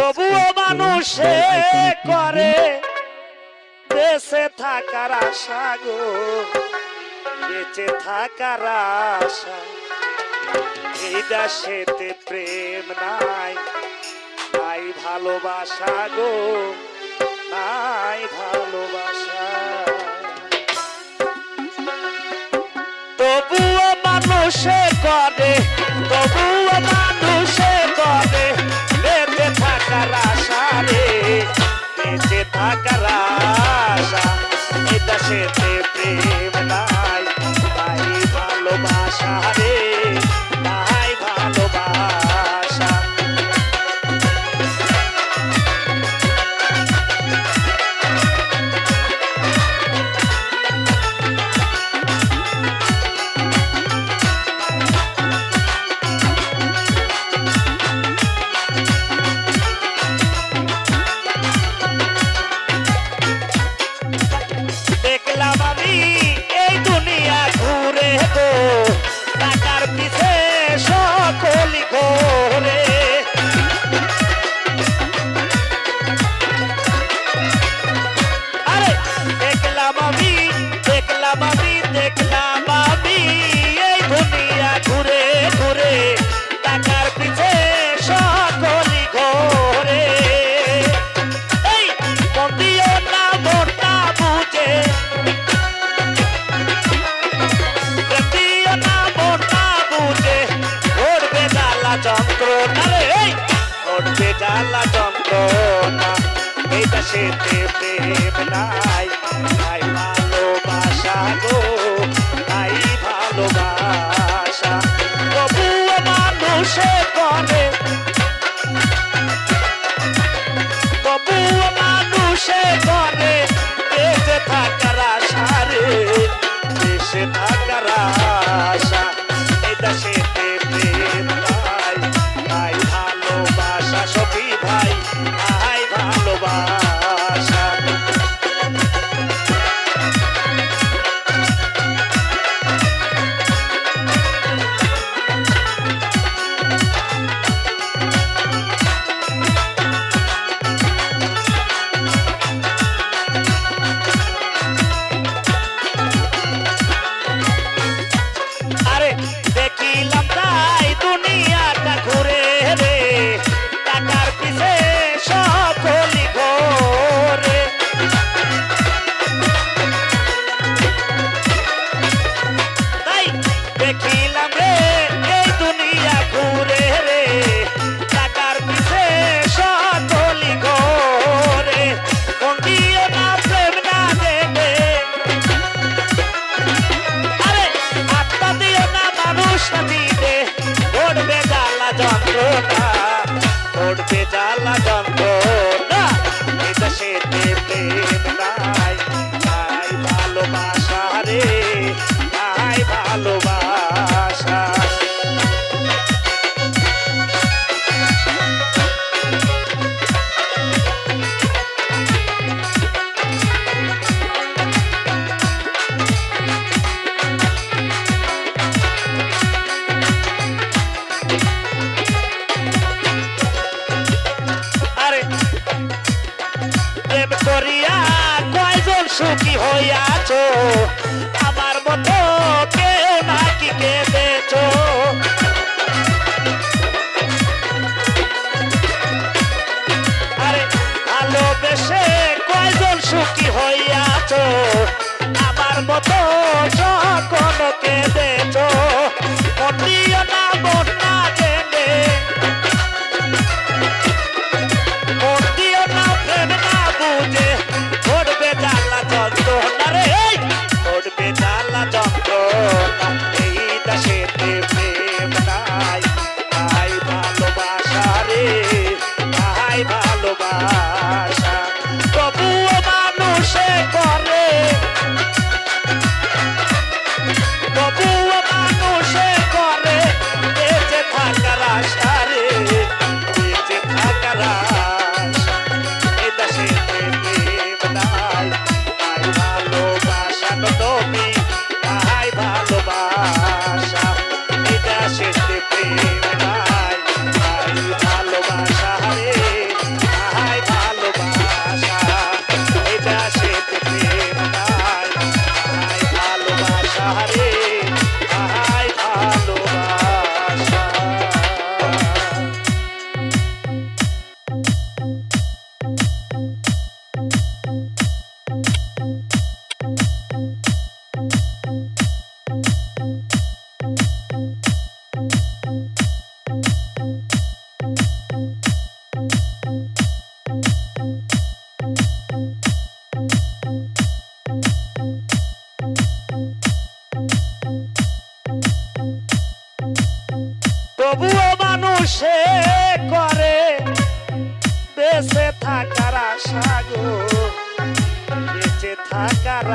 তবুও মানুষে করে বেঁচে থাকার আশা গো, বেঁচে থাকার আশা। এই দেশেতে প্রেম নাই, নাই ভালোবাসা গো, নাই ভালোবাসা। তবুও মানুষে করে, তবুও মানুষে করে বেঁচে থাকার আশা রে, বেঁচে থাকার আশা। এই দেশেতে প্রেম নাই, নাই ভালোবাসা রে, নাই ভালোবাসা। দেখলাম আমি এই দুনিয়া ঘুরে গো, টাকার পিছে সকলি ঘোরে। আরে দেখলাম আমি, দেখলাম আমি, দেখলাম আমি এই দুনিয়া ঘুরে ঘুরে, টাকার পিছে সকলি ঘোরে। এই মন দিও না মনটা বুঝে, দিও না মনটা বুঝে, ঘটবে জ্বালা যন্ত্রণা রে, এই ঘটবে জ্বালা যন্ত্রণা। এই দেশেতে প্রেম নাই, নাই ভালোবাসা গো, নাই ভালোবাসা। তবুও মানুষে করে, তবুও মানুষে করে বেঁচে থাকার আশা রে, বেঁচে থাকার আশা। এই দেশেতে প্রেম নাই, নাই ভালোবাসা সখী ভাই, নাই ভালোবাসা। আরে দেখিলাম তাই দুনিয়াটা ঘুরে রে, টাকার পিছে সকলি ঘোরে। তাই দেখিলাম রে এই দুনিয়া ঘুরে রে, টাকার পিছে সকলি ঘোরে। মন দিও না প্রেম না দেবে, আরে আত্মা দিও না মানুষ না দিবে, ঘটবে জ্বালা যন্ত্রণা, ঘটবে জ্বালা যন্ত্রণা। এই দেশেতে প্রেম নাই, নাই ভালোবাসা রে, নাই ভালোবাসা। আরে প্রেম করিয়া কয়জন সুখী হইয়াছো, আমার মতো কেউ নাকি কেঁদেছো। আরে ভালোবেসে কয়জন সুখী হইয়াছো, আমার মতো কখনো কেঁদেছো। মন দিও না মন না জেনে, মন দিও না প্রেম না বুঝে, ঘটবে জ্বালা যন্ত্রণা রে, এই ভালোবেসে করে বেঁচে থাকার আশা গো, বেঁচে থাকার